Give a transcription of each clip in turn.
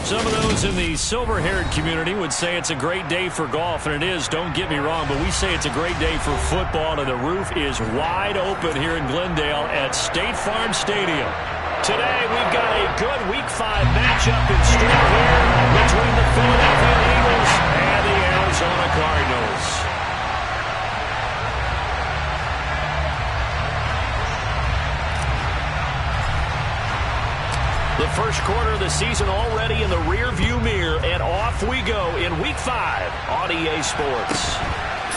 Some of those in the silver-haired community would say it's a great day for golf, and it is, don't get me wrong, but we say it's a great day for football, and the roof is wide open here in Glendale at State Farm Stadium. Today, we've got a good Week 5 matchup in store here between the Philadelphia Eagles and the Arizona Cardinals. The first quarter of the season already in the rear-view mirror, and off we go in Week 5 on EA Sports.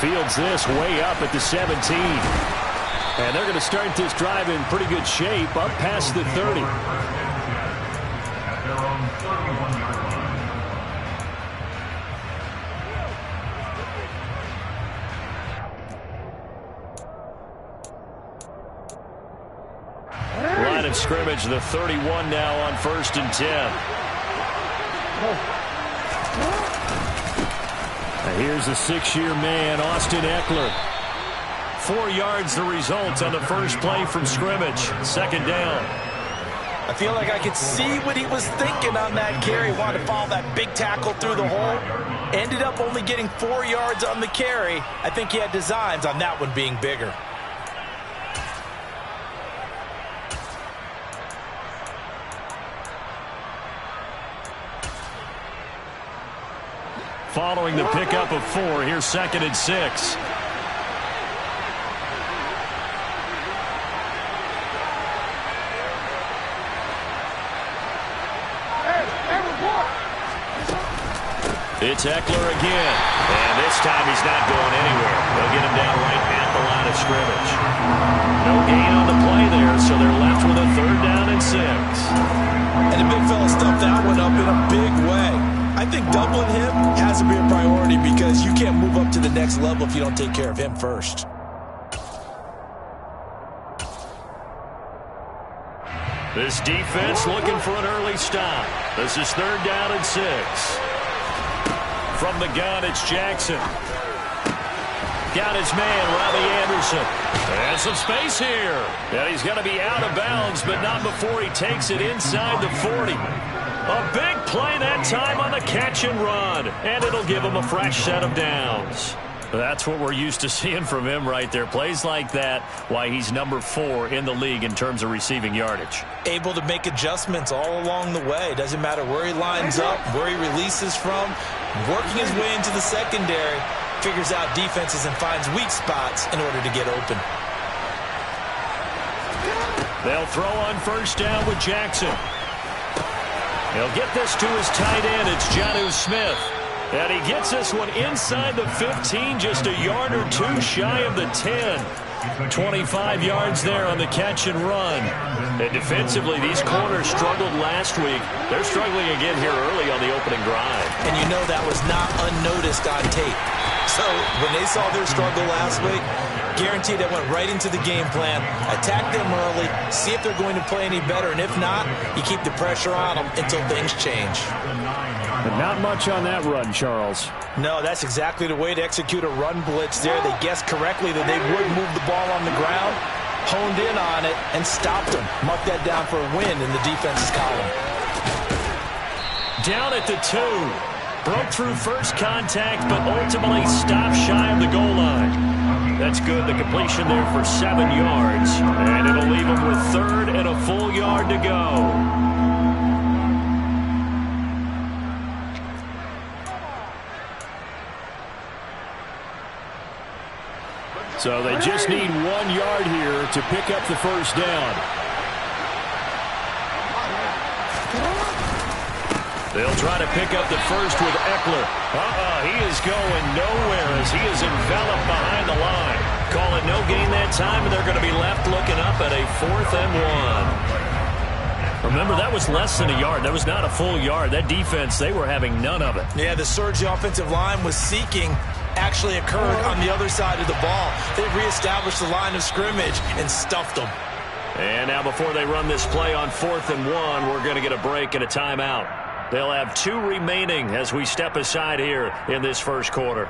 Fields this way up at the 17. And they're going to start this drive in pretty good shape, up past the 30. Line of scrimmage, the 31 now on 1st and 10. Now here's a 6-year man, Austin Eckler. 4 yards the result on the first play from scrimmage. Second down. I feel like I could see what he was thinking on that carry. Wanted to follow that big tackle through the hole. Ended up only getting 4 yards on the carry. I think he had designs on that one being bigger. Following the pickup of 4, here's 2nd and 6. It's Eckler again, and this time he's not going anywhere. They'll get him down right at the line of scrimmage. No gain on the play there, so they're left with a 3rd down and 6. And the big fella stuffed that one up in a big way. I think doubling him has to be a priority because you can't move up to the next level if you don't take care of him first. This defense looking for an early stop. This is 3rd down and 6. From the gun, it's Jackson. Got his man, Robbie Anderson. And some space here. And he's going to be out of bounds, but not before he takes it inside the 40. A big play that time on the catch and run. And it'll give him a fresh set of downs. That's what we're used to seeing from him right there. Plays like that, why he's number 4 in the league in terms of receiving yardage. Able to make adjustments all along the way. Doesn't matter where he lines up, where he releases from. Working his way into the secondary, figures out defenses and finds weak spots in order to get open. They'll throw on 1st down with Jackson. He'll get this to his tight end. It's Jonnu Smith. And he gets this one inside the 15, just a yard or 2 shy of the 10. 25 yards there on the catch and run. And defensively, these corners struggled last week. They're struggling again here early on the opening drive. And you know that was not unnoticed on tape. So when they saw their struggle last week, guaranteed they went right into the game plan, attack them early, see if they're going to play any better, and if not, you keep the pressure on them until things change. But not much on that run, Charles. No, that's exactly the way to execute a run blitz there. They guessed correctly that they would move the ball on the ground, honed in on it, and stopped them. Mark that down for a win in the defense's column. Down at the 2. Broke through first contact, but ultimately stopped shy of the goal line. That's good. The completion there for 7 yards. And it'll leave him with 3rd and a full yard to go. So they just need 1 yard here to pick up the 1st down. They'll try to pick up the 1st with Eckler. He is going nowhere as he is enveloped behind the line. Call it no gain that time, and they're going to be left looking up at a 4th and 1. Remember, that was less than a yard. That was not a full yard. That defense, they were having none of it. Yeah, the surge the offensive line was seeking actually occurred on the other side of the ball. They've reestablished the line of scrimmage and stuffed them. And now before they run this play on 4th and 1, we're going to get a break and a timeout. They'll have 2 remaining as we step aside here in this first quarter.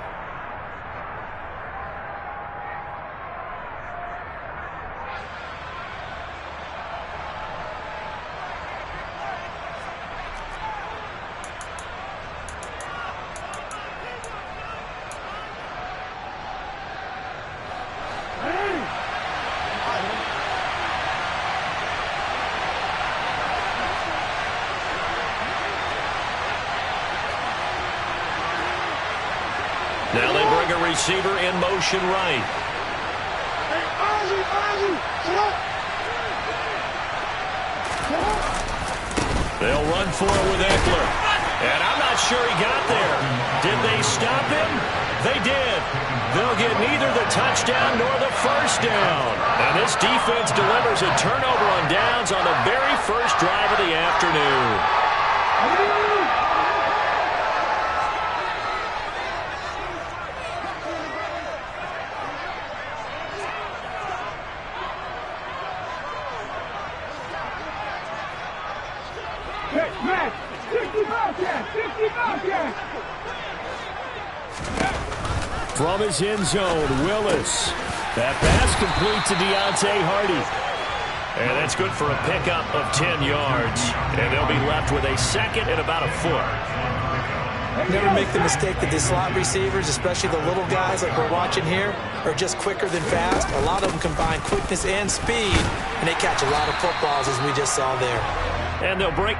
receiver in motion right. They'll run for it with Eckler. And I'm not sure he got there. Did they stop him? They did. They'll get neither the touchdown nor the first down. And this defense delivers a turnover on downs on the very first drive of the afternoon. From his end zone, Willis. That pass complete to Deontay Hardy. And that's good for a pickup of 10 yards. And they'll be left with a second and about a foot. Never make the mistake that the slot receivers, especially the little guys like we're watching here, are just quicker than fast. A lot of them combine quickness and speed, and they catch a lot of footballs, as we just saw there. And they'll break.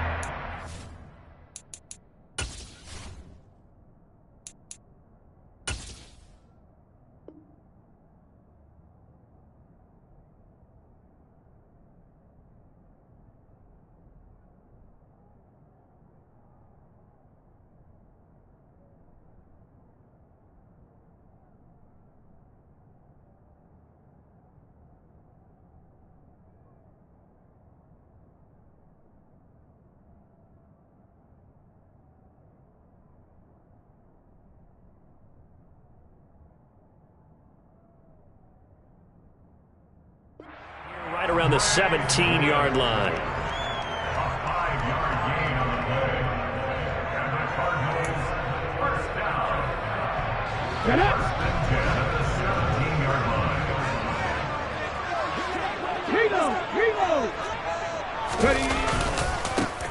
Right around the 17-yard line.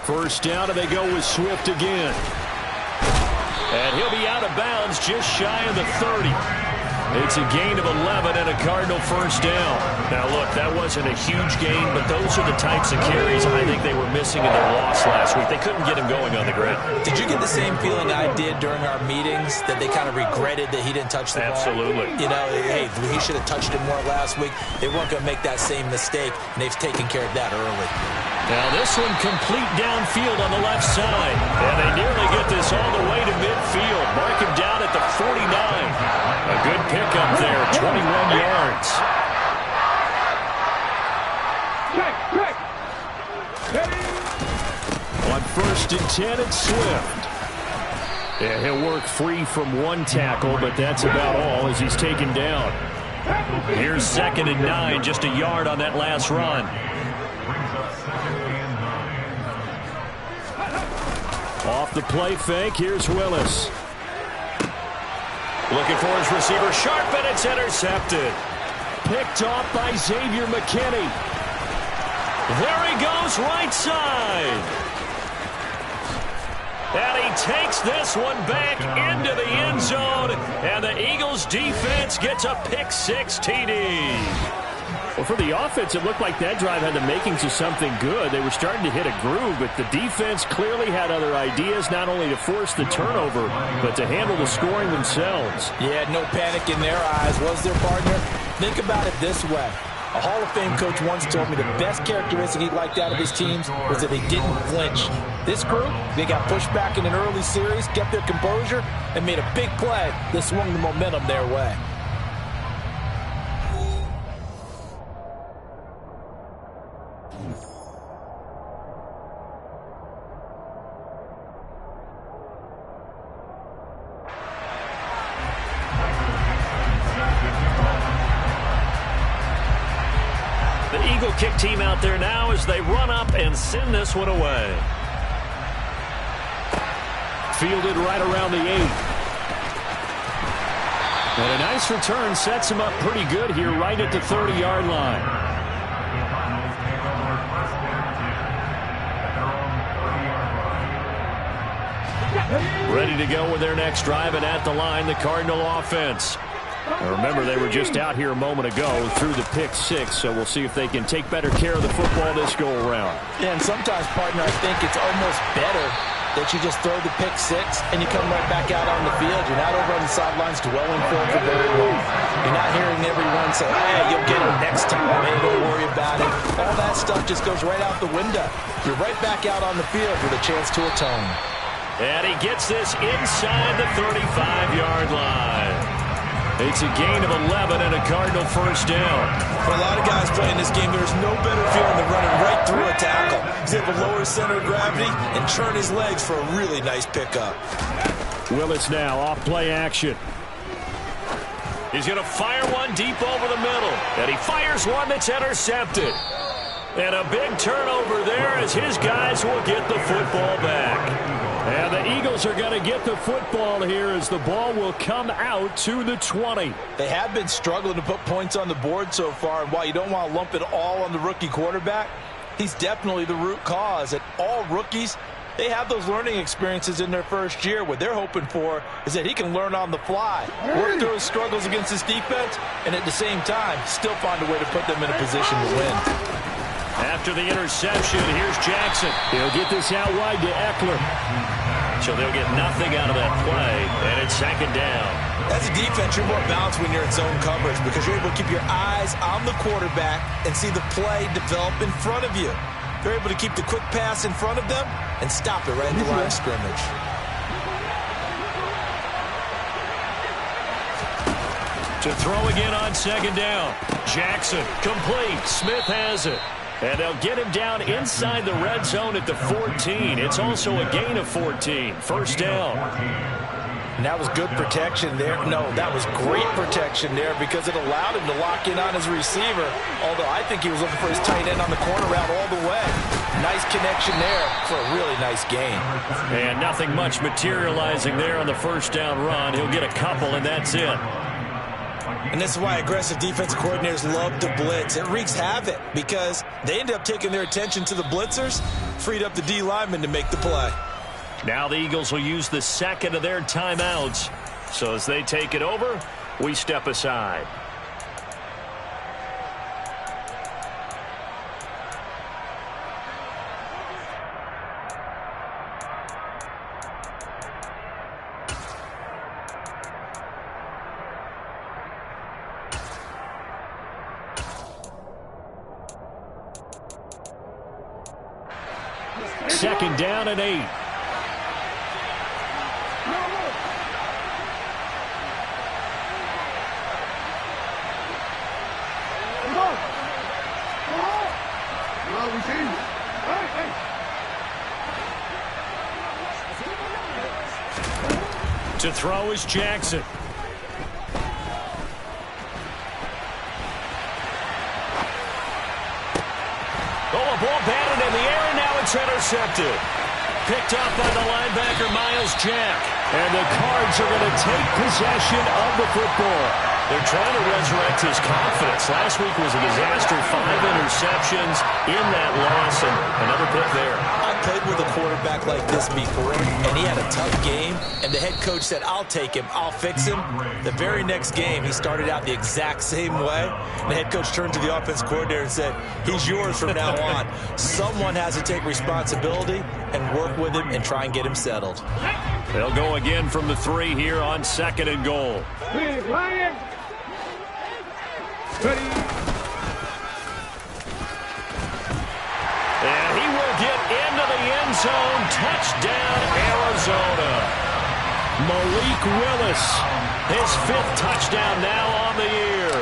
First down, and they go with Swift again. And he'll be out of bounds just shy of the 30. It's a gain of 11 and a Cardinal first down. Now, look, that wasn't a huge gain, but those are the types of carries I think they were missing in their loss last week. They couldn't get him going on the ground. Did you get the same feeling I did during our meetings, that they kind of regretted that he didn't touch the ball? Absolutely. You know, hey, he should have touched it more last week. They weren't going to make that same mistake, and they've taken care of that early. Now this one complete downfield on the left side. And they nearly get this all the way to midfield. Mark him down at the 49. A good pickup there, 21 yards. On 1st and 10, it's Swift. Yeah, he'll work free from one tackle, but that's about all as he's taken down. Here's 2nd and 9, just a yard on that last run. Off the play fake, here's Willis. Looking for his receiver, sharp, and it's intercepted. Picked off by Xavier McKinney. There he goes, right side. And he takes this one back into the end zone, and the Eagles defense gets a pick-6 TD. Well, for the offense, it looked like that drive had the makings of something good. They were starting to hit a groove, but the defense clearly had other ideas, not only to force the turnover, but to handle the scoring themselves. Yeah, no panic in their eyes, was there, partner? Think about it this way. A Hall of Fame coach once told me the best characteristic he liked out of his teams was that they didn't flinch. This group, they got pushed back in an early series, kept their composure, and made a big play that swung the momentum their way. Kick team out there now as they run up and send this one away. Fielded right around the 8. And a nice return sets him up pretty good here right at the 30-yard line. Ready to go with their next drive, and at the line, the Cardinal offense. Now remember, they were just out here a moment ago through the pick-6, so we'll see if they can take better care of the football this go-around. Yeah, and sometimes, partner, I think it's almost better that you just throw the pick six and you come right back out on the field. You're not over on the sidelines dwelling for very long. You're not hearing everyone say, hey, you'll get him next time. Hey, don't worry about it. All that stuff just goes right out the window. You're right back out on the field with a chance to atone. And he gets this inside the 35-yard line. It's a gain of 11 and a Cardinal first down. For a lot of guys playing this game, there's no better feeling than running right through a tackle. He's able to lower his center of gravity and turn his legs for a really nice pickup. Willis now off play action. He's going to fire one deep over the middle. And he fires one that's intercepted. And a big turnover there as his guys will get the football back. And the Eagles are going to get the football here as the ball will come out to the 20. They have been struggling to put points on the board so far, and while you don't want to lump it all on the rookie quarterback, he's definitely the root cause. And all rookies, they have those learning experiences in their first year. What they're hoping for is that he can learn on the fly, work through his struggles against his defense, and at the same time, still find a way to put them in a position to win. After the interception, here's Jackson. He'll get this out wide to Eckler. So they'll get nothing out of that play, and it's second down. As a defense, you're more balanced when you're in zone coverage because you're able to keep your eyes on the quarterback and see the play develop in front of you. They're able to keep the quick pass in front of them and stop it right at the line of scrimmage. To throw again on second down. Jackson, complete. Smith has it. And they'll get him down inside the red zone at the 14. It's also a gain of 14. First down. And that was good protection there. No, that was great protection there because it allowed him to lock in on his receiver, although I think he was looking for his tight end on the corner route all the way. Nice connection there for a really nice gain. And nothing much materializing there on the first down run. He'll get a couple, and that's it. And this is why aggressive defensive coordinators love to blitz. It wreaks havoc because they end up taking their attention to the blitzers, freed up the D lineman to make the play. Now the Eagles will use the second of their timeouts. So as they take it over, we step aside. Second down and 8. To throw is Jackson. Oh, a ball batted in the air, and now it's intercepted. Picked up by the linebacker, Miles Jack. And the Cards are going to take possession of the football. They're trying to resurrect his confidence. Last week was a disaster. 5 interceptions in that loss, and another pick there. I played with a quarterback like this before, and he had a tough game, and the head coach said, I'll take him, I'll fix him. The very next game, he started out the exact same way. And the head coach turned to the offense coordinator and said, he's yours from now on. Someone has to take responsibility and work with him and try and get him settled. They'll go again from the 3 here on second and goal. And he will get into the end zone. Touchdown, Arizona. Malik Willis, his 5th touchdown now on the year.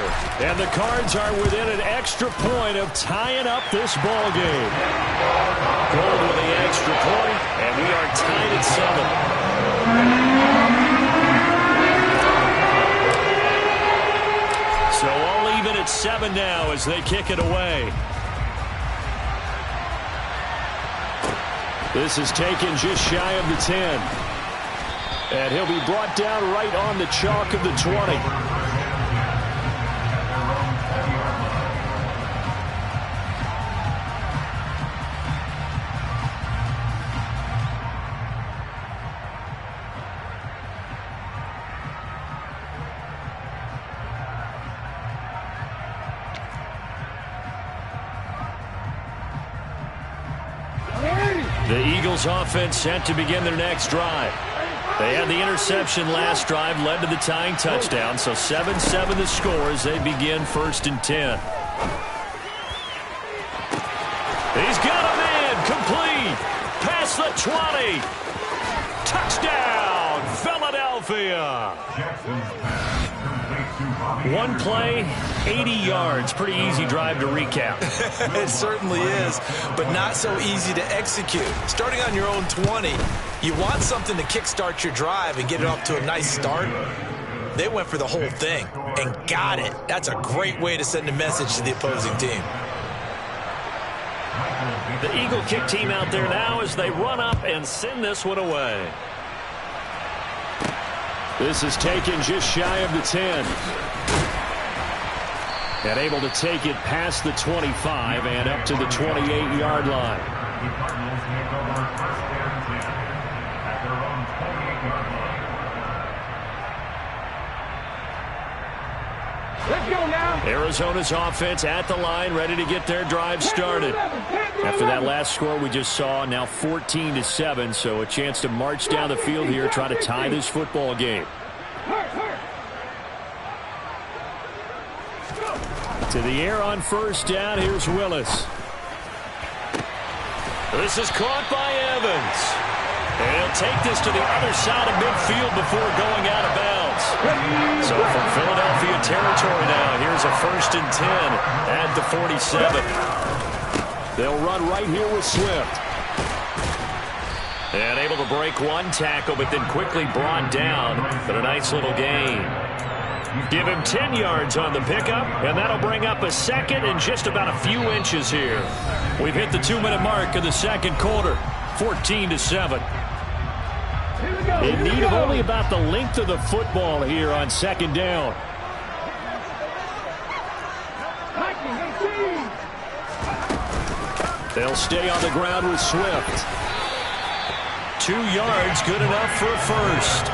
And the Cards are within an extra point of tying up this ball game. Gold with the extra point, and we are tied at 7. So all even at 7 now as they kick it away. This is taken just shy of the 10. And he'll be brought down right on the chalk of the 20. The Eagles offense set to begin their next drive. They had the interception last drive, led to the tying touchdown, so 7-7 the score as they begin 1st and 10. He's got a man, complete, past the 20. Touchdown, Philadelphia. One play, 80 yards. Pretty easy drive to recap. It certainly is, but not so easy to execute. Starting on your own 20, you want something to kickstart your drive and get it off to a nice start. They went for the whole thing and got it. That's a great way to send a message to the opposing team. The Eagle kick team out there now as they run up and send this one away. This is taken just shy of the 10. And able to take it past the 25 and up to the 28-yard line. Let's go now. Arizona's offense at the line, ready to get their drive started. After that last score we just saw, now 14-7, so a chance to march down the field here, try to tie this football game. To the air on 1st down, here's Willis. This is caught by Evans. And he'll take this to the other side of midfield before going out of bounds. So from Philadelphia territory now, here's a 1st and 10 at the 47. They'll run right here with Swift. And able to break one tackle, but then quickly brought down. But a nice little gain. Give him 10 yards on the pickup, and that'll bring up a second and just about a few inches here. We've hit the 2-minute mark of the second quarter, 14-7. In need of only about the length of the football here on 2nd down. They'll stay on the ground with Swift. 2 yards, good enough for a first.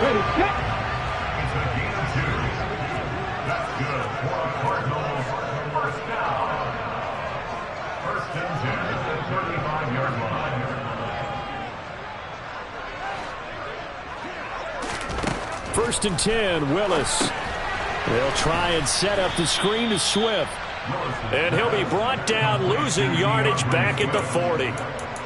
First and 10, Willis. They'll try and set up the screen to Swift. And he'll be brought down, losing yardage back at the 40.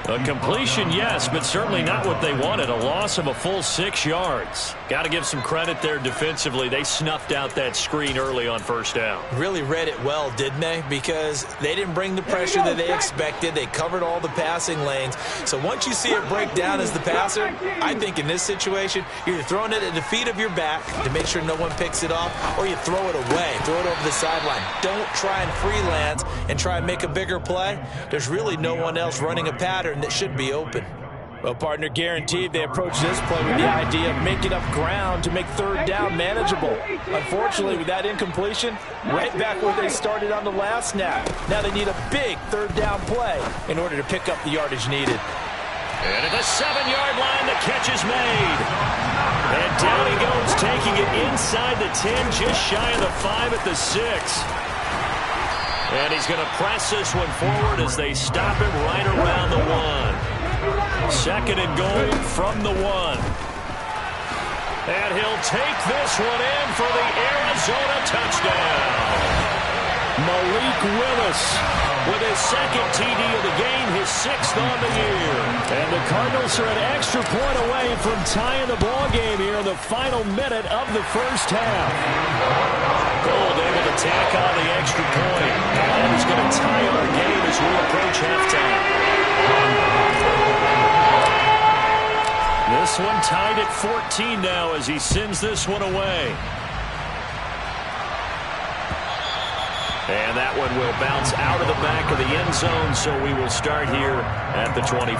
A completion, yes, but certainly not what they wanted. A loss of a full 6 yards. Got to give some credit there defensively. They snuffed out that screen early on 1st down. Really read it well, didn't they? Because they didn't bring the pressure that they expected. They covered all the passing lanes. So once you see it break down as the passer, I think in this situation, you're either throwing it at the feet of your back to make sure no one picks it off, or you throw it away, throw it over the sideline. Don't try and freelance and try and make a bigger play. There's really no one else running a pattern that should be open. Well, partner, guaranteed they approach this play with the idea of making up ground to make 3rd down manageable. Unfortunately, with that incompletion, right back where they started on the last snap. Now they need a big 3rd down play in order to pick up the yardage needed. And at the 7-yard line, the catch is made. And down he goes, taking it inside the 10, just shy of the 5 at the 6. And he's going to press this one forward as they stop him right around the 1. 2nd and goal from the 1. And he'll take this one in for the Arizona touchdown. Malik Willis with his 2nd TD of the game, his 6th on the year. And the Cardinals are an extra point away from tying the ball game here in the final minute of the 1st half. Gold able to tack on the extra point. And he's going to tie our game as we approach halftime. This one tied at 14 now as he sends this one away. And that one will bounce out of the back of the end zone, so we will start here at the 25.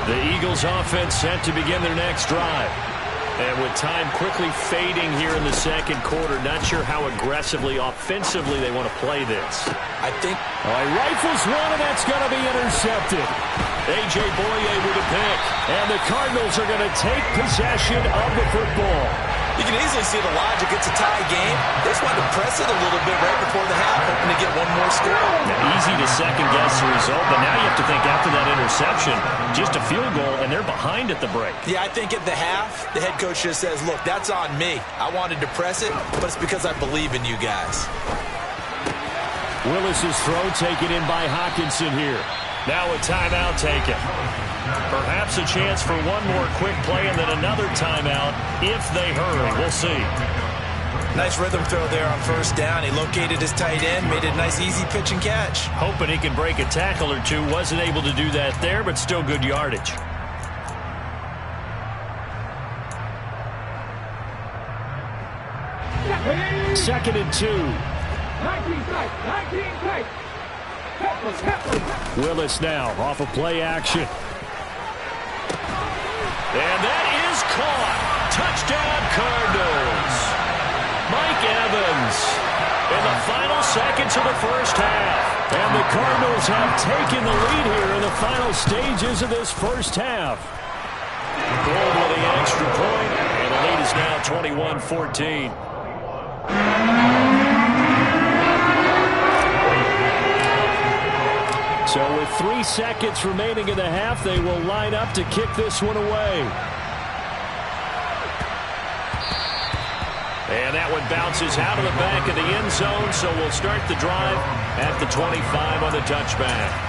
The Eagles offense set to begin their next drive. And with time quickly fading here in the second quarter, not sure how aggressively, offensively they want to play this. I think... He rifles one, and that's going to be intercepted. A.J. Boye with a pick. And the Cardinals are going to take possession of the football. You can easily see the logic. It's a tie game. They just wanted to press it a little bit right before the half, hoping to get one more score. Now, easy to second-guess the result, but now you have to think after that interception, just a field goal, and they're behind at the break. Yeah, I think at the half, the head coach just says, look, that's on me. I wanted to press it, but it's because I believe in you guys. Willis's throw taken in by Hawkinson here. Now a timeout taken. Perhaps a chance for one more quick play and then another timeout if they hurry. We'll see. Nice rhythm throw there on first down. He located his tight end, made it a nice easy pitch and catch. Hoping he can break a tackle or two. Wasn't able to do that there, but still good yardage. Second and 2. 19 tight. Willis now off of play action. And that is caught. Touchdown, Cardinals. Mike Evans in the final seconds of the first half. And the Cardinals have taken the lead here in the final stages of this first half. Gold with the extra point, and the lead is now 21-14. So with 3 seconds remaining in the half, they will line up to kick this one away. And that one bounces out of the back of the end zone, so we'll start the drive at the 25 on the touchback.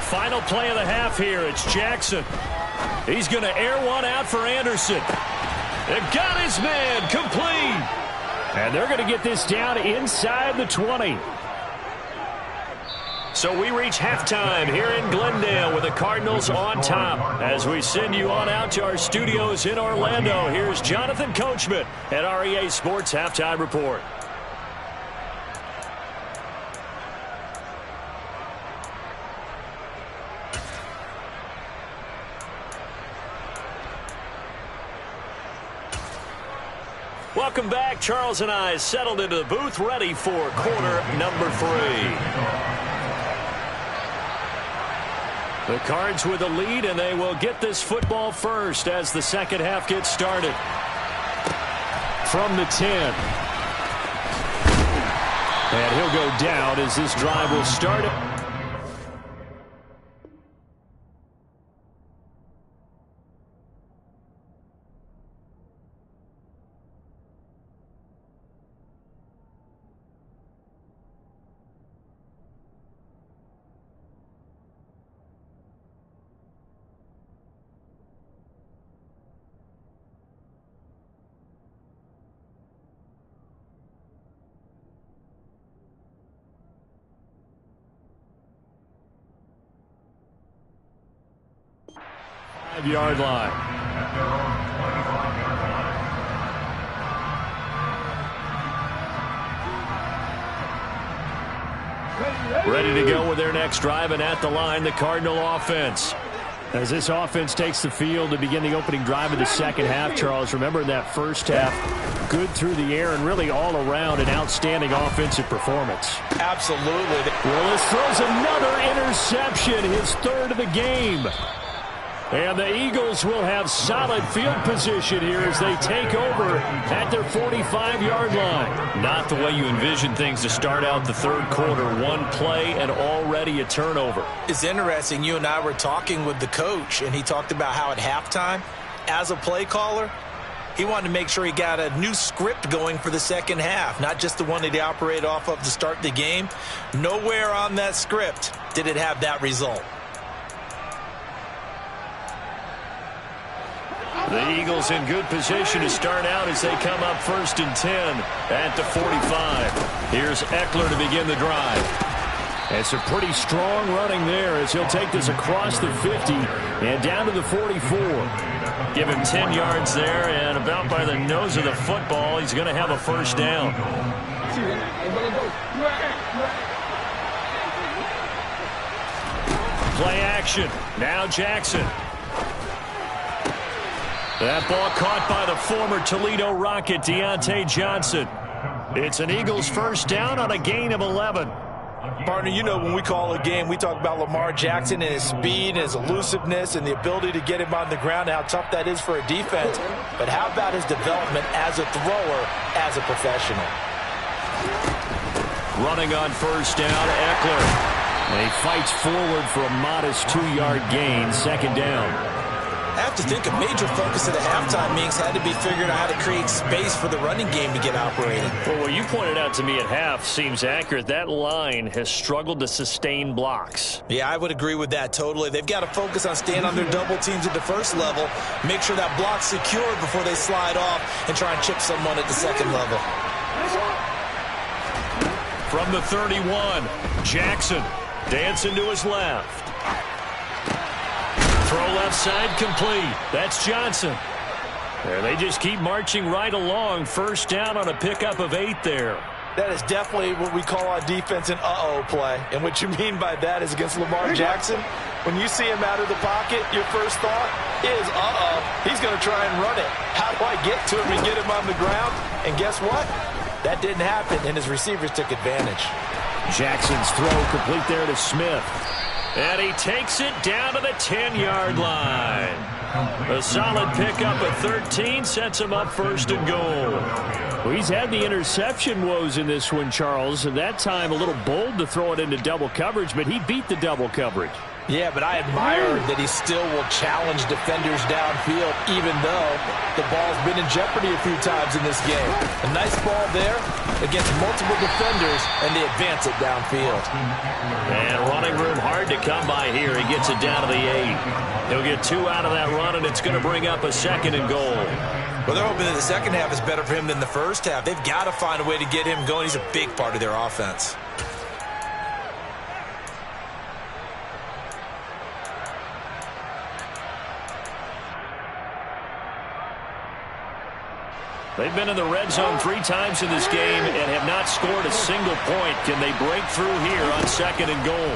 Final play of the half here. It's Jackson. He's going to air one out for Anderson. They've got his man complete. And they're going to get this down inside the 20. So we reach halftime here in Glendale with the Cardinals on top. As we send you on out to our studios in Orlando, here's Jonathan Coachman at REA Sports Halftime Report. Welcome back. Charles and I settled into the booth, ready for quarter number 3. The Cards with a lead, and they will get this football first as the second half gets started. From the 10. And he'll go down as this drive will start. Yard line. Ready to go with their next drive, and at the line, the Cardinal offense. As this offense takes the field to begin the opening drive of the second half, Charles, remember in that first half, good through the air and really all around an outstanding offensive performance. Absolutely. Willis throws another interception, his third of the game. And the Eagles will have solid field position here as they take over at their 45-yard line. Not the way you envision things to start out the third quarter. One play and already a turnover. It's interesting. You and I were talking with the coach, and he talked about how at halftime, as a play caller, he wanted to make sure he got a new script going for the second half, not just the one that he operated off of to start the game. Nowhere on that script did it have that result. The Eagles in good position to start out as they come up 1st and 10 at the 45. Here's Eckler to begin the drive. It's a pretty strong running there as he'll take this across the 50 and down to the 44. Give him 10 yards there, and about by the nose of the football, he's going to have a first down. Play action. Now Jackson. That ball caught by the former Toledo Rocket, Deontay Johnson. It's an Eagles first down on a gain of 11. Partner, you know when we call a game, we talk about Lamar Jackson and his speed and his elusiveness and the ability to get him on the ground and how tough that is for a defense. But how about his development as a thrower, as a professional? Running on first down, Eckler. And he fights forward for a modest 2-yard gain, second down. I have to think a major focus of the halftime meetings had to be figuring out how to create space for the running game to get operating. Well, what you pointed out to me at half seems accurate. That line has struggled to sustain blocks. Yeah, I would agree with that totally. They've got to focus on staying on their double teams at the first level, make sure that block's secure before they slide off and try and chip someone at the second level. From the 31, Jackson dancing to his left. Throw left side complete. That's Johnson. And they just keep marching right along. First down on a pickup of 8 there. That is definitely what we call on defense an uh-oh play. And what you mean by that is against Lamar Jackson, when you see him out of the pocket, your first thought is, uh-oh, he's going to try and run it. How do I get to him and get him on the ground? And guess what? That didn't happen, and his receivers took advantage. Jackson's throw complete there to Smith. And he takes it down to the 10-yard line. A solid pickup at 13 sets him up first and goal. Well, he's had the interception woes in this one, Charles, and that time a little bold to throw it into double coverage, but he beat the double coverage. Yeah, but I admire that he still will challenge defenders downfield, even though the ball's been in jeopardy a few times in this game. A nice ball there against multiple defenders, and they advance it downfield. And running room hard to come by here. He gets it down to the 8. He'll get 2 out of that run, and it's going to bring up a second and goal. Well, they're hoping that the second half is better for him than the first half. They've got to find a way to get him going. He's a big part of their offense. They've been in the red zone 3 times in this game and have not scored a single point. Can they break through here on second and goal?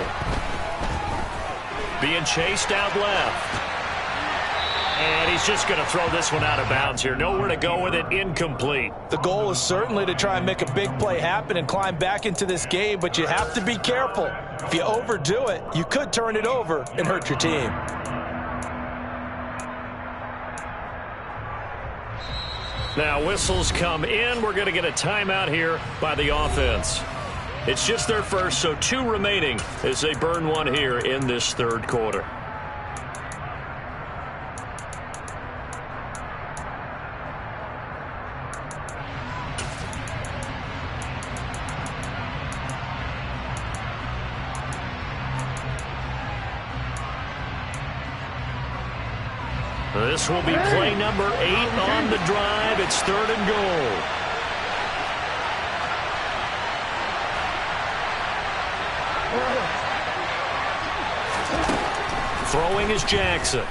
Being chased out left. And he's just going to throw this one out of bounds here. Nowhere to go with it. Incomplete. The goal is certainly to try and make a big play happen and climb back into this game, but you have to be careful. If you overdo it, you could turn it over and hurt your team. Now whistles come in. We're going to get a timeout here by the offense. It's just their first, so 2 remaining as they burn one here in this third quarter. This will be play number 8 on the drive. It's third and goal. Throwing is Jackson.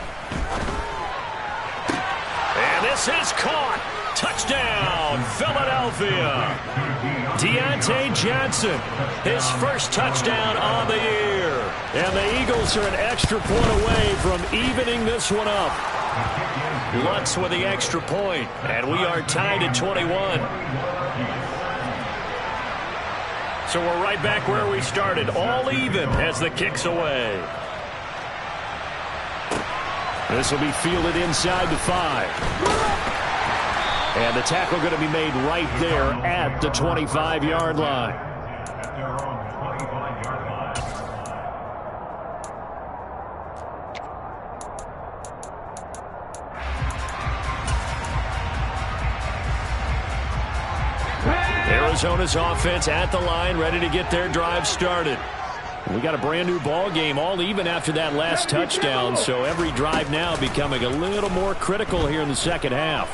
And this is caught. Touchdown, Philadelphia. Deontay Johnson, his first touchdown on the year. And the Eagles are an extra point away from evening this one up. Lutz with the extra point, and we are tied at 21. So we're right back where we started, all even as the kick's away. This will be fielded inside the 5. And the tackle going to be made right there at the 25-yard line. Arizona's offense at the line, ready to get their drive started. We got a brand new ball game, all even after that last touchdown, so every drive now becoming a little more critical here in the second half.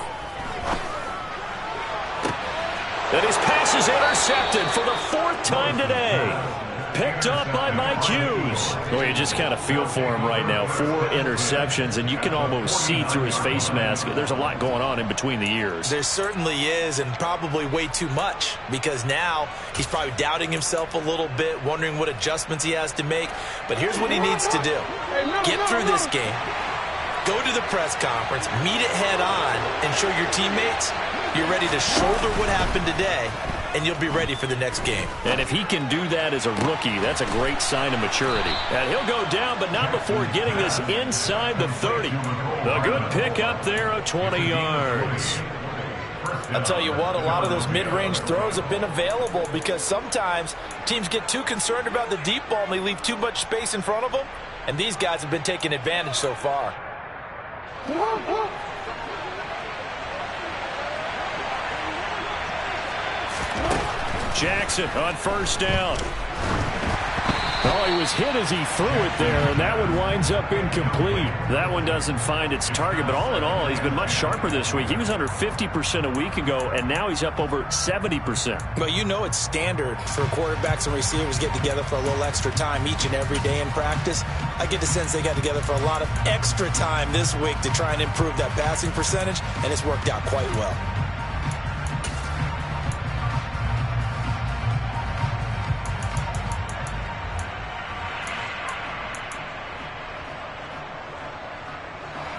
And his pass is intercepted for the 4th time today. Picked up by Mike Hughes. Well, you just kind of feel for him right now. 4 interceptions, and you can almost see through his face mask. There's a lot going on in between the ears. There certainly is, and probably way too much, because now he's probably doubting himself a little bit, wondering what adjustments he has to make. But here's what he needs to do. Get through this game. Go to the press conference, meet it head on, and show your teammates you're ready to shoulder what happened today and you'll be ready for the next game. And if he can do that as a rookie, that's a great sign of maturity. And he'll go down, but not before getting this inside the 30. A good pick up there of 20 yards. I'll tell you what, a lot of those mid-range throws have been available because sometimes teams get too concerned about the deep ball and they leave too much space in front of them. And these guys have been taking advantage so far. Jackson on first down. Oh, he was hit as he threw it there, and that one winds up incomplete. That one doesn't find its target, but all in all, he's been much sharper this week. He was under 50% a week ago, and now he's up over 70%. Well, you know it's standard for quarterbacks and receivers get together for a little extra time each and every day in practice. I get the sense they got together for a lot of extra time this week to try and improve that passing percentage, and it's worked out quite well.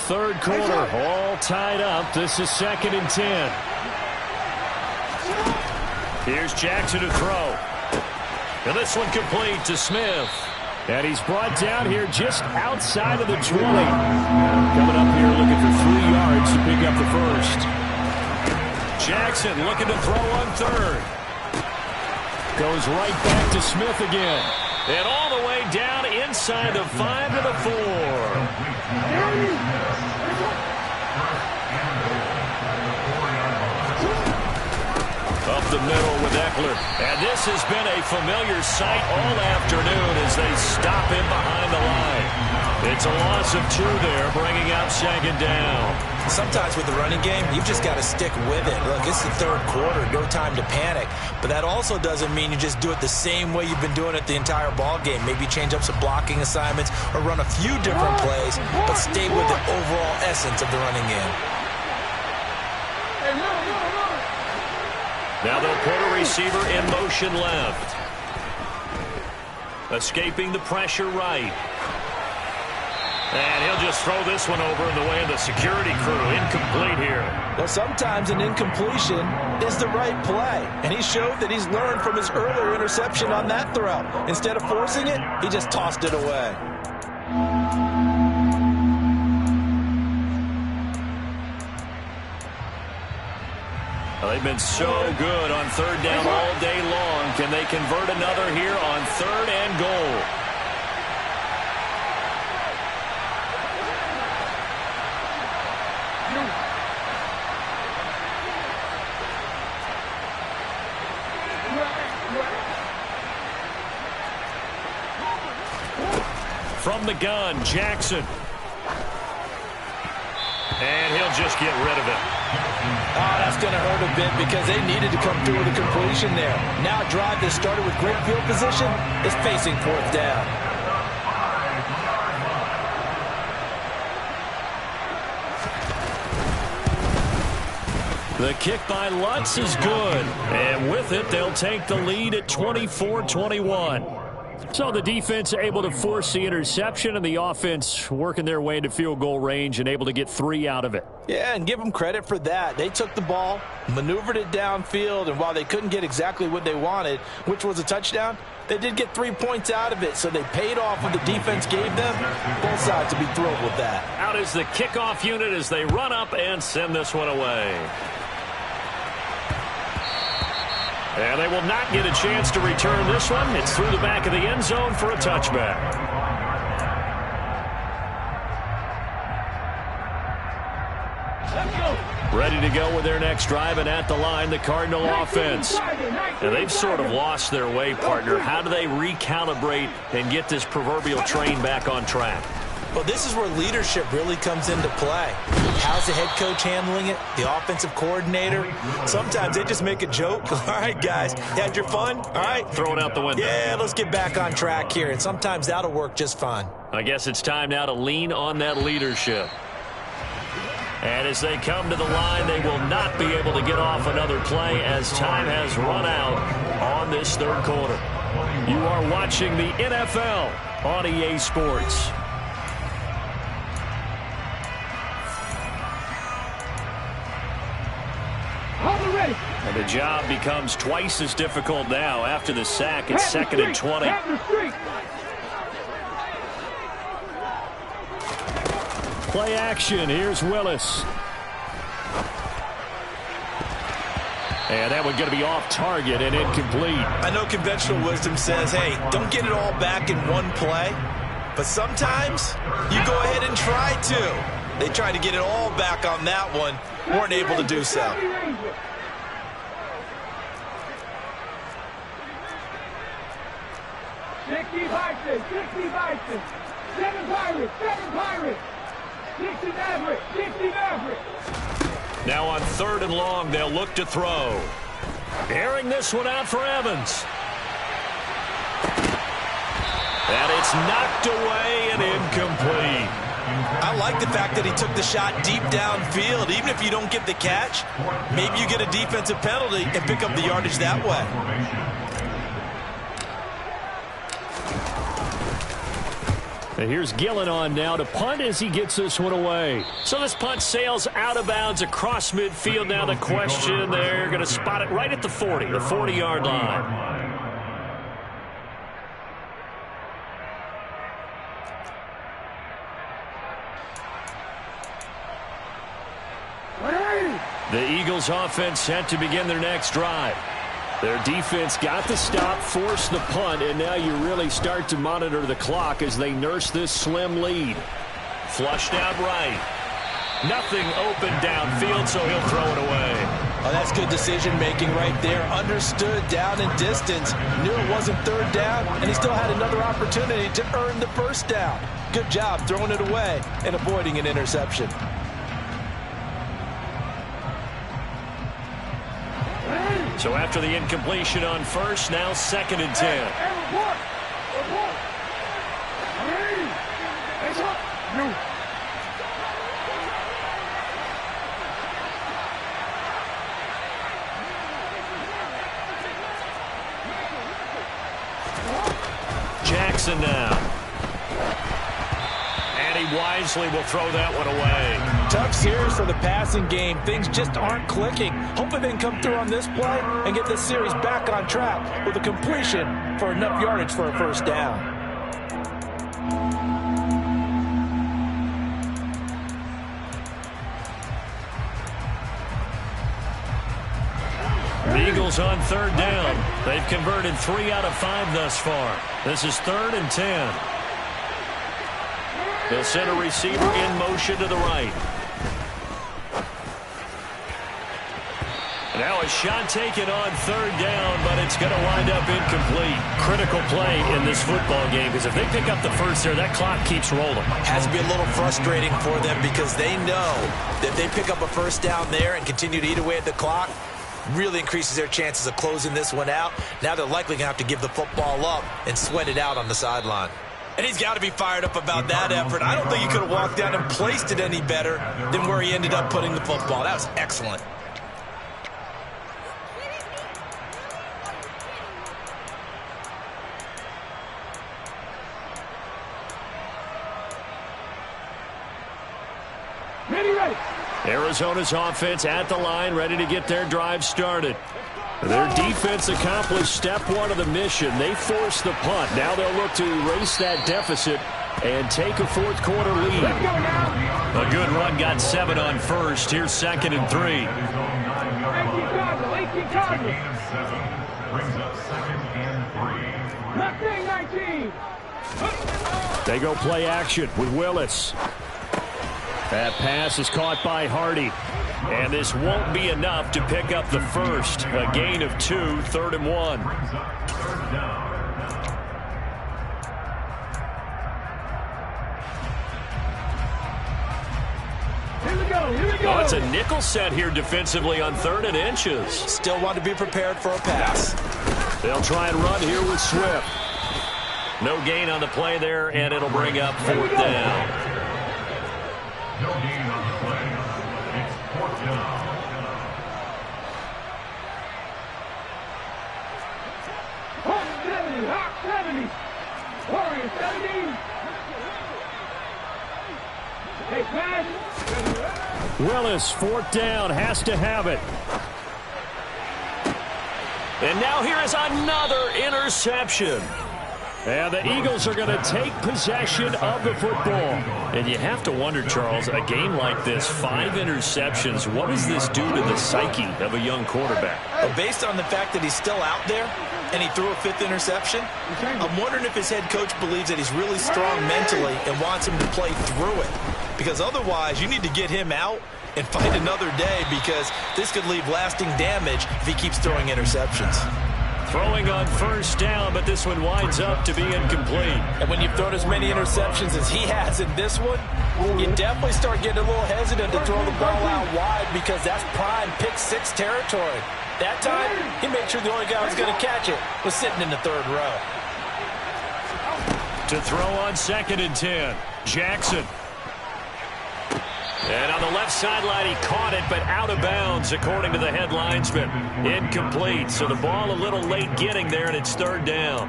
Third quarter, all tied up. This is 2nd and 10. Here's Jackson to throw. And this one complete to Smith. And he's brought down here just outside of the 20. Coming up here looking for 3 yards to pick up the first. Jackson looking to throw on third. Goes right back to Smith again. And all the way down inside the 5 to the 4. Up the middle with Eckler. And this has been a familiar sight all afternoon as they stop him behind the line. It's a loss of 2 there, bringing out 2nd down. Sometimes with the running game, you've just got to stick with it. Look, it's the third quarter, no time to panic. But that also doesn't mean you just do it the same way you've been doing it the entire ball game. Maybe change up some blocking assignments or run a few different plays, but stay with the overall essence of the running game. Now they'll put a receiver in motion left. Escaping the pressure right. And he'll just throw this one over in the way of the security crew. Incomplete here. Well, sometimes an incompletion is the right play. And he showed that he's learned from his earlier interception on that throw. Instead of forcing it, he just tossed it away. Well, they've been so good on third down all day long. Can they convert another here on 3rd and goal? From the gun, Jackson. And he'll just get rid of it. Oh, that's going to hurt a bit because they needed to come through with a completion there. Now a drive that started with great field position is facing 4th down. The kick by Lutz is good. And with it, they'll take the lead at 24-21. So the defense able to force the interception, and the offense working their way into field goal range and able to get 3 out of it. Yeah, and give them credit for that. They took the ball, maneuvered it downfield, and while they couldn't get exactly what they wanted, which was a touchdown, they did get 3 points out of it, so they paid off what the defense gave them. Both sides to be thrilled with that. Out is the kickoff unit as they run up and send this one away. And they will not get a chance to return this one. It's through the back of the end zone for a touchback. Ready to go with their next drive, and at the line, the Cardinal offense. And they've sort of lost their way, partner. How do they recalibrate and get this proverbial train back on track? Well, this is where leadership really comes into play. How's the head coach handling it? The offensive coordinator? Sometimes they just make a joke. All right, guys, had your fun? All right. Throw it out the window. Yeah, let's get back on track here. And sometimes that'll work just fine. I guess it's time now to lean on that leadership. And as they come to the line, they will not be able to get off another play as time has run out on this third quarter. You are watching the NFL on EA Sports. And the job becomes twice as difficult now after the sack. It's 2nd and 20. Play action. Here's Willis. And that one's going to be off target and incomplete. I know conventional wisdom says, hey, don't get it all back in one play. But sometimes you go ahead and try to. They tried to get it all back on that one. Weren't able to do so. 60 Bison, 60 Bison, 7 Pirates, 7 Pirates, 60 Maverick, 60 Maverick. Now on 3rd and long, they'll look to throw. Airing this one out for Evans. And it's knocked away and incomplete. I like the fact that he took the shot deep downfield. Even if you don't get the catch, maybe you get a defensive penalty and pick up the yardage that way. And here's Gillen on now to punt as he gets this one away. So this punt sails out of bounds across midfield. Now the question, they're going to spot it right at the 40, the 40-yard line. The Eagles offense set to begin their next drive. Their defense got the stop, forced the punt, and now you really start to monitor the clock as they nurse this slim lead. Flushed out right. Nothing open downfield, so he'll throw it away. Oh, that's good decision-making right there. Understood down and distance. Knew it wasn't 3rd down, and he still had another opportunity to earn the 1st down. Good job throwing it away and avoiding an interception. So after the incompletion on 1st, now 2nd and 10. Jackson now. And he wisely will throw that one away. Tough series for the passing game. Things just aren't clicking. Hoping they can come through on this play and get this series back on track with a completion for enough yardage for a 1st down. The Eagles on 3rd down. They've converted 3 out of 5 thus far. This is 3rd and 10. They'll send a receiver in motion to the right. Now a shot taken on 3rd down, but it's going to wind up incomplete. Critical play in this football game, because if they pick up the 1st there, that clock keeps rolling. Has to be a little frustrating for them because they know that if they pick up a 1st down there and continue to eat away at the clock, really increases their chances of closing this one out. Now they're likely going to have to give the football up and sweat it out on the sideline. And he's got to be fired up about that effort. I don't think he could have walked down and placed it any better than where he ended up putting the football. That was excellent. Ready. Arizona's offense at the line, ready to get their drive started. Their defense accomplished step 1 of the mission. They forced the punt. Now they'll look to erase that deficit and take a 4th quarter lead. A good run, got 7 on 1st. Here's 2nd and 3. 18 Cardinals. Brings up 2nd and 3. 19. They go play action with Willis. That pass is caught by Hardy. And this won't be enough to pick up the 1st. A gain of 2, 3rd and 1. Here we go. Oh, it's a nickel set here defensively on 3rd and inches. Still want to be prepared for a pass. They'll try and run here with Swift. No gain on the play there, and it'll bring up 4th down. No gain on the play. It's 4th down. Hawk 70. Warriors 70. Hey, pass. Willis, 4th down, has to have it. And now here is another interception. And the Eagles are going to take possession of the football. And you have to wonder, Charles, a game like this, 5 interceptions, what does this do to the psyche of a young quarterback? Well, based on the fact that he's still out there and he threw a 5th interception, I'm wondering if his head coach believes that he's really strong mentally and wants him to play through it. Because otherwise, you need to get him out and fight another day, because this could leave lasting damage if he keeps throwing interceptions. Throwing on first down, but this one winds up to be incomplete. And when you've thrown as many interceptions as he has in this one, you definitely start getting a little hesitant to throw the ball out wide, because that's prime pick 6 territory. That time, he made sure the only guy who was going to catch it was sitting in the 3rd row. To throw on 2nd and 10, Jackson. And on the left sideline, he caught it, but out of bounds, according to the head linesman. Incomplete, so the ball a little late getting there, and it's 3rd down.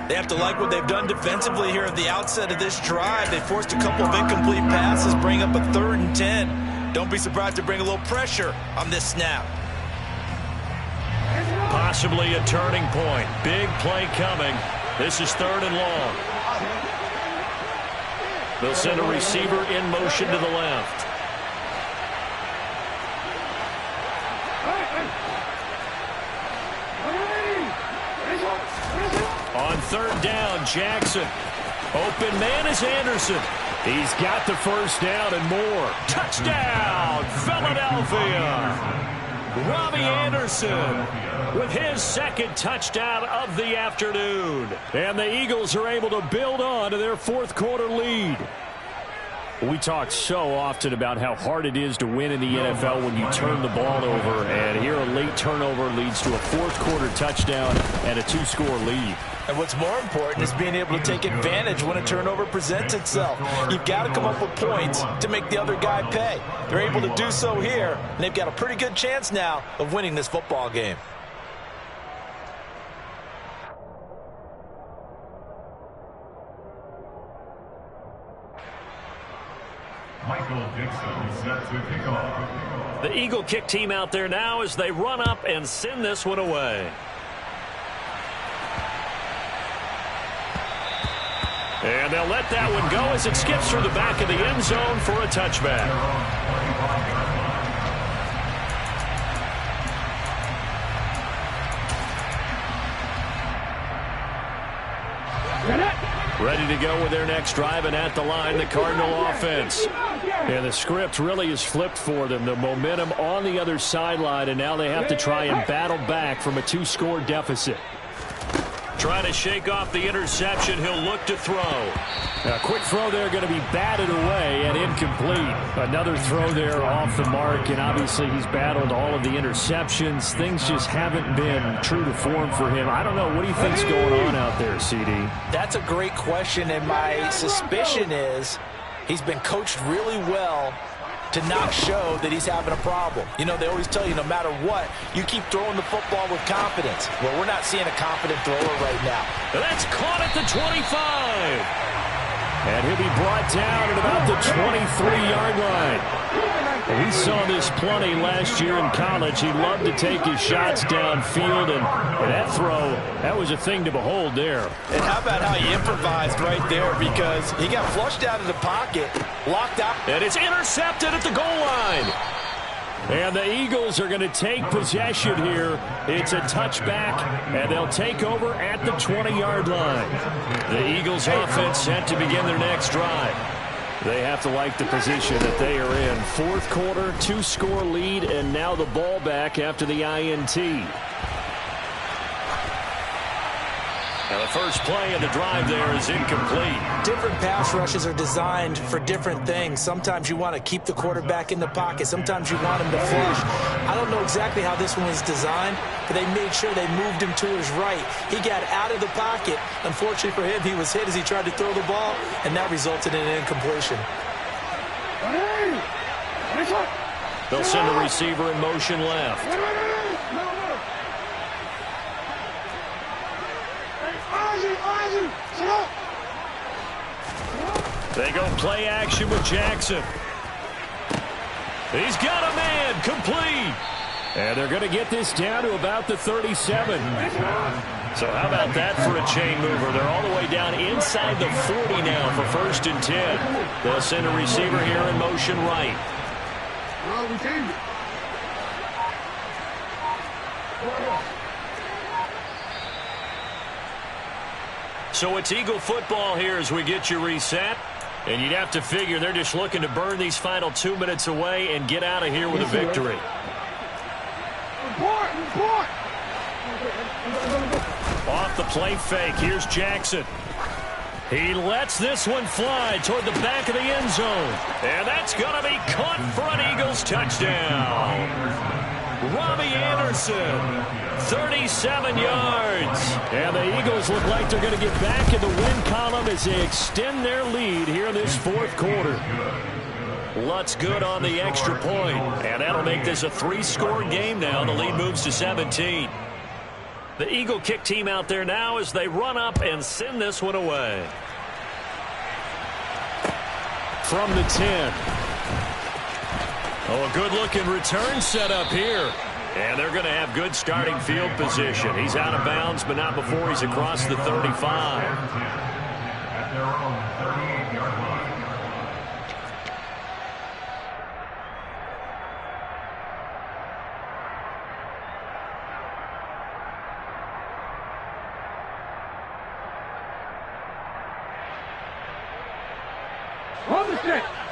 They have to like what they've done defensively here at the outset of this drive. They forced a couple of incomplete passes, bring up a 3rd and 10. Don't be surprised to bring a little pressure on this snap. Possibly a turning point. Big play coming. This is 3rd and long. They'll send a receiver in motion to the left. On 3rd down, Jackson. Open man is Anderson. He's got the first down and more. Touchdown, Philadelphia. Robbie Anderson with his 2nd touchdown of the afternoon. And the Eagles are able to build on to their 4th quarter lead. We talk so often about how hard it is to win in the NFL when you turn the ball over. And here a late turnover leads to a 4th quarter touchdown and a 2-score lead. And what's more important is being able to take advantage when a turnover presents itself. You've got to come up with points to make the other guy pay. They're able to do so here, and they've got a pretty good chance now of winning this football game. Michael Dixon set to kick off. The Eagle kick team out there now as they run up and send this one away. And they'll let that one go as it skips through the back of the end zone for a touchback. Ready to go with their next drive, and at the line, the Cardinal offense. And the script really is flipped for them. The momentum on the other sideline, and now they have to try and battle back from a 2-score deficit. Trying to shake off the interception. He'll look to throw. A quick throw there, going to be batted away and incomplete. Another throw there off the mark, and obviously he's battled all of the interceptions. Things just haven't been true to form for him. I don't know. What do you think's going on out there, CD? That's a great question, and my suspicion is he's been coached really well to not show that he's having a problem. You know, they always tell you no matter what, you keep throwing the football with confidence. Well, we're not seeing a confident thrower right now. That's caught at the 25. And he'll be brought down at about the 23-yard line. We saw this plenty last year in college. He loved to take his shots downfield, and that throw, that was a thing to behold there. And how about how he improvised right there, because he got flushed out of the pocket, locked out. And it's intercepted at the goal line. And the Eagles are going to take possession here. It's a touchback, and they'll take over at the 20-yard line. The Eagles offense set to begin their next drive. They have to like the position that they are in. 4th quarter, 2-score lead, and now the ball back after the INT. Now the first play of the drive there is incomplete. Different pass rushes are designed for different things. Sometimes you want to keep the quarterback in the pocket. Sometimes you want him to flush. I don't know exactly how this one was designed, but they made sure they moved him to his right. He got out of the pocket. Unfortunately for him, he was hit as he tried to throw the ball, and that resulted in an incompletion. They'll send a receiver in motion left. They go play action with Jackson. He's got a man, complete. And they're going to get this down to about the 37. So how about that for a chain mover? They're all the way down inside the 40 now for 1st and 10. They'll send a receiver here in motion right. So it's Eagle football here as we get you reset. And you'd have to figure they're just looking to burn these final 2 minutes away and get out of here with a victory. Off the play fake. Here's Jackson. He lets this one fly toward the back of the end zone. And that's going to be caught for an Eagles touchdown. Robbie Anderson, 37 yards. And the Eagles look like they're going to get back in the win column as they extend their lead here in this 4th quarter. Lutz good on the extra point, and that'll make this a 3-score game now. The lead moves to 17. The Eagle kick team out there now as they run up and send this one away. From the 10. Oh, a good-looking return set up here. And they're going to have good starting field position. He's out of bounds, but not before he's across the 35. At their own 38-yard line.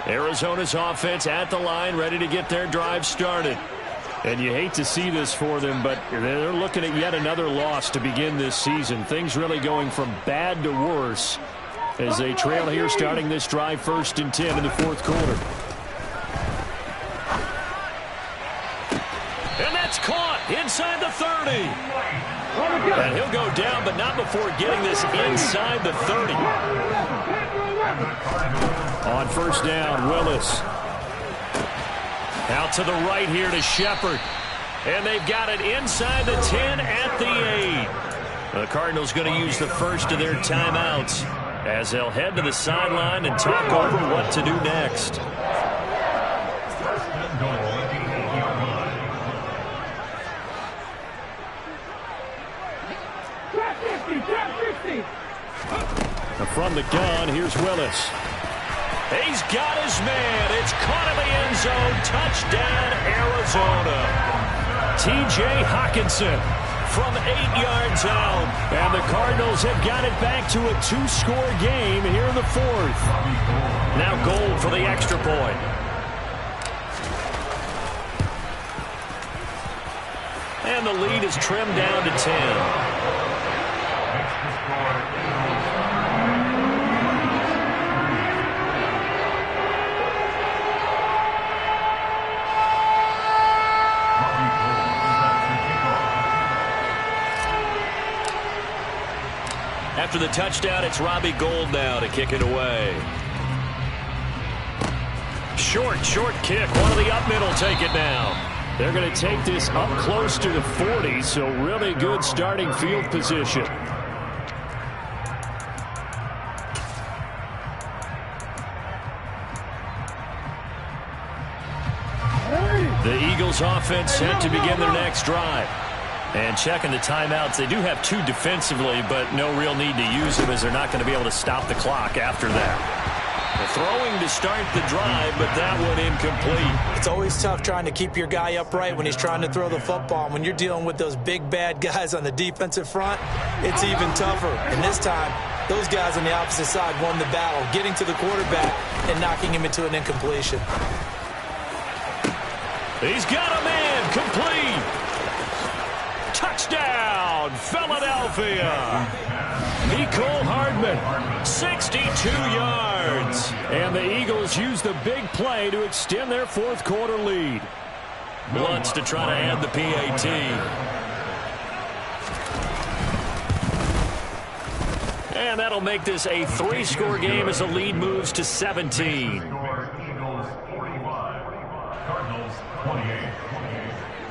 Arizona's offense at the line, ready to get their drive started. And you hate to see this for them, but they're looking at yet another loss to begin this season. Things really going from bad to worse as they trail here starting this drive 1st and 10 in the 4th quarter. And that's caught inside the 30. And he'll go down, but not before getting this inside the 30. On 1st down, Willis. Out to the right here to Shepard. And they've got it inside the 10 at the 8. The Cardinals going to use the first of their timeouts as they'll head to the sideline and talk over what to do next. From the gun, here's Willis. He's got his man. It's caught in the end zone. Touchdown, Arizona. T.J. Hockenson from 8 yards out. And the Cardinals have got it back to a 2-score game here in the 4th. Now Gold for the extra point. And the lead is trimmed down to 10. After the touchdown, it's Robbie Gould now to kick it away. Short kick. One of the up middle take it now. They're going to take this up close to the 40, so really good starting field position. The Eagles offense set to begin their next drive. And checking the timeouts, they do have 2 defensively, but no real need to use them as they're not going to be able to stop the clock after that. The throwing to start the drive, but that one incomplete. It's always tough trying to keep your guy upright when he's trying to throw the football. When you're dealing with those big, bad guys on the defensive front, it's even tougher. And this time, those guys on the opposite side won the battle, getting to the quarterback and knocking him into an incompletion. He's got a man, complete. Touchdown, Philadelphia. Nicole Hardman, 62 yards. And the Eagles use the big play to extend their 4th quarter lead. Lutz to try to add the PAT. And that'll make this a 3-score game as the lead moves to 17. Eagles 45, Cardinals 28.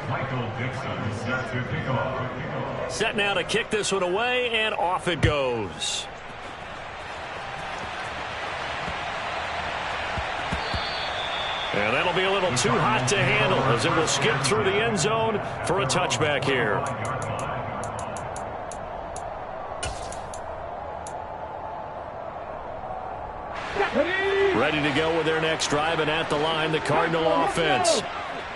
Michael Dixon set to kick off. Set now to kick this one away, and off it goes. And that'll be a little too hot to handle as it will skip through the end zone for a touchback here. Ready to go with their next drive, and at the line, the Cardinal offense.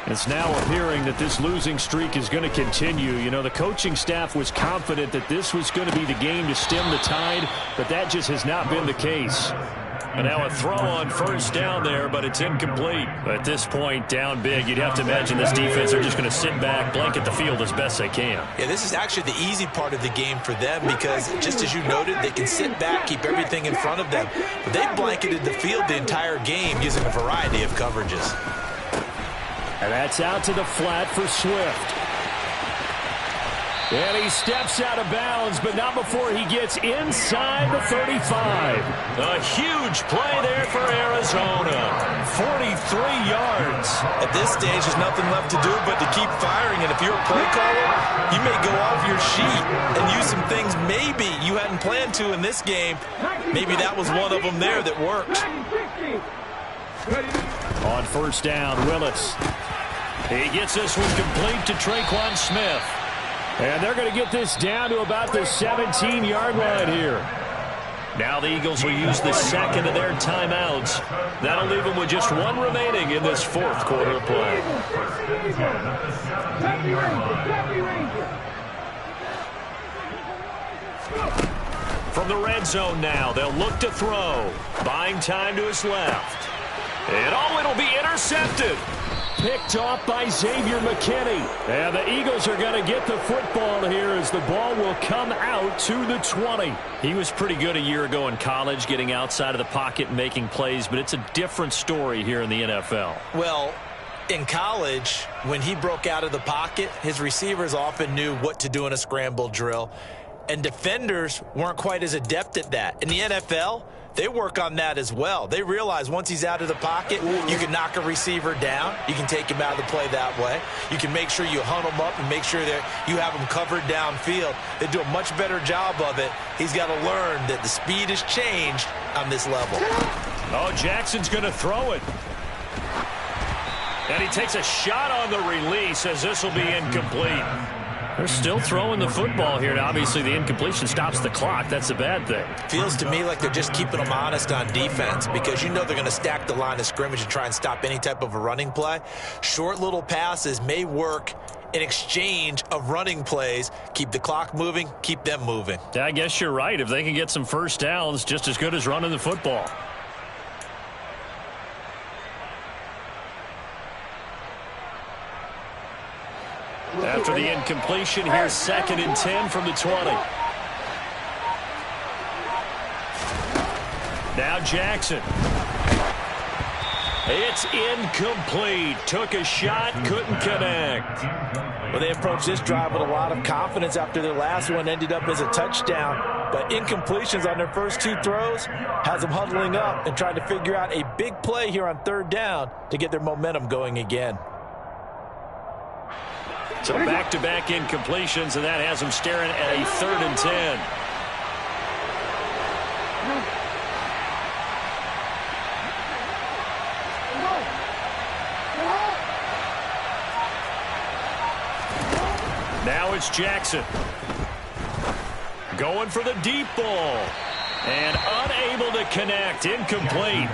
It's now appearing that this losing streak is going to continue. You know, the coaching staff was confident that this was going to be the game to stem the tide, but that just has not been the case. And now a throw on first down there, but it's incomplete. At this point, down big, you'd have to imagine this defense are just going to sit back, blanket the field as best they can. Yeah, this is actually the easy part of the game for them because, just as you noted, they can sit back, keep everything in front of them. But they blanketed the field the entire game using a variety of coverages. And that's out to the flat for Swift. And he steps out of bounds, but not before he gets inside the 35. A huge play there for Arizona. 43 yards. At this stage, there's nothing left to do but to keep firing. And if you're a play caller, you may go off your sheet and use some things maybe you hadn't planned to in this game. Maybe that was one of them there that worked. On first down, Willis. He gets this one complete to Traquan Smith. And they're going to get this down to about the 17-yard line here. Now the Eagles will use the second of their timeouts. That'll leave them with just one remaining in this fourth quarter of play. From the red zone now, they'll look to throw. Buying time to his left. And it'll be intercepted. Picked off by Xavier McKinney. And the Eagles are going to get the football here as the ball will come out to the 20. He was pretty good a year ago in college, getting outside of the pocket and making plays, but it's a different story here in the NFL. Well, in college, when he broke out of the pocket, his receivers often knew what to do in a scramble drill, and defenders weren't quite as adept at that. In the NFL, they work on that as well. They realize once he's out of the pocket, you can knock a receiver down. You can take him out of the play that way. You can make sure you hunt him up and make sure that you have him covered downfield. They do a much better job of it. He's got to learn that the speed has changed on this level. Oh, Jackson's going to throw it. And he takes a shot on the release as this will be incomplete. They're still throwing the football here. Now, obviously, the incompletion stops the clock. That's a bad thing. Feels to me like they're just keeping them honest on defense because you know they're going to stack the line of scrimmage and try and stop any type of a running play. Short little passes may work in exchange of running plays. Keep the clock moving, keep them moving. Yeah, I guess you're right. If they can get some first downs, just as good as running the football. After the incompletion, here's 2nd and 10 from the 20. Now Jackson. It's incomplete. Took a shot, couldn't connect. Well, they approached this drive with a lot of confidence after their last one ended up as a touchdown. But incompletions on their first two throws has them huddling up and trying to figure out a big play here on 3rd down to get their momentum going again. So back-to-back incompletions, and that has them staring at a 3rd and 10. Now it's Jackson. Going for the deep ball. And unable to connect. Incomplete.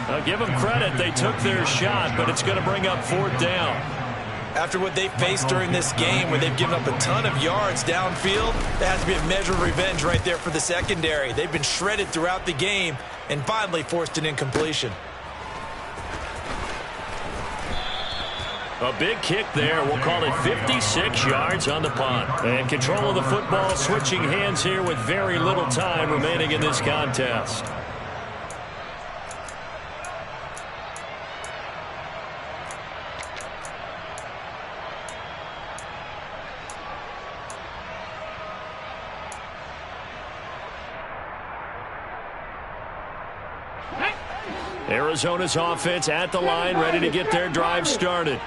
I'll give them credit. They took their shot, but it's going to bring up 4th down. After what they faced during this game where they've given up a ton of yards downfield, that has to be a measure of revenge right there for the secondary. They've been shredded throughout the game and finally forced an incompletion. A big kick there. We'll call it 56 yards on the punt. And control of the football switching hands here with very little time remaining in this contest. Arizona's offense at the line, ready to get their drive started.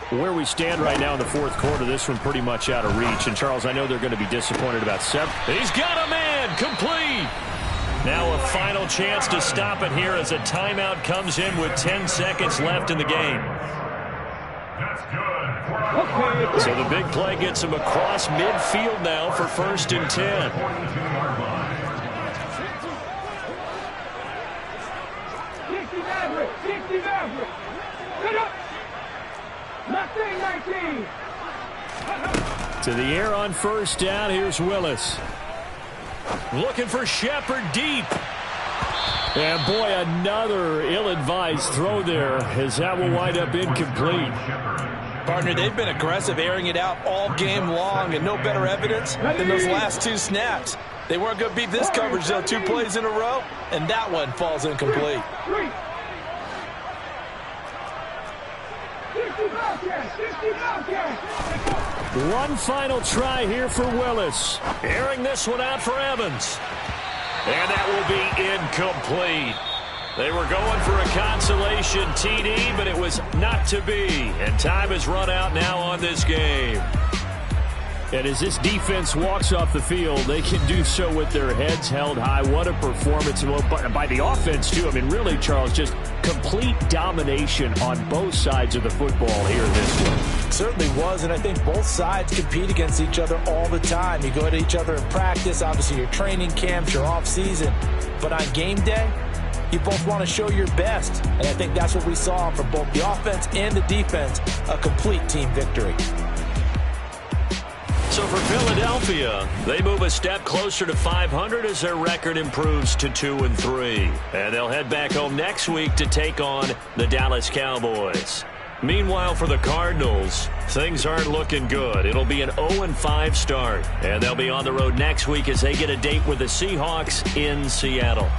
Where we stand right now in the 4th quarter, this one pretty much out of reach. And, Charles, I know they're going to be disappointed about 7. He's got a man, complete. Now a final chance to stop it here as a timeout comes in with 10 seconds left in the game. That's good. So the big play gets him across midfield now for 1st and 10. 42-yard line. 60 Maverick. 60 Maverick. Get up. Nothing, 19. To the air on 1st down. Here's Willis. Looking for Shepard deep. And boy, another ill-advised throw there as that will wind up incomplete. Partner, they've been aggressive, airing it out all game long, and no better evidence than those last 2 snaps. They weren't going to beat this coverage, though. 2 plays in a row, and that one falls incomplete. 60 Maverick. One final try here for Willis. Airing this one out for Evans. And that will be incomplete. They were going for a consolation TD, but it was not to be. And time has run out now on this game. And as this defense walks off the field, they can do so with their heads held high. What a performance by the offense, too. I mean, really, Charles, just complete domination on both sides of the football here in this one. Certainly was, and I think both sides compete against each other all the time. You go to each other in practice, obviously your training camps, your off-season. But on game day, you both want to show your best. And I think that's what we saw from both the offense and the defense, a complete team victory. So for Philadelphia, they move a step closer to 500 as their record improves to 2-3. And they'll head back home next week to take on the Dallas Cowboys. Meanwhile, for the Cardinals, things aren't looking good. It'll be an 0-5 start. And they'll be on the road next week as they get a date with the Seahawks in Seattle.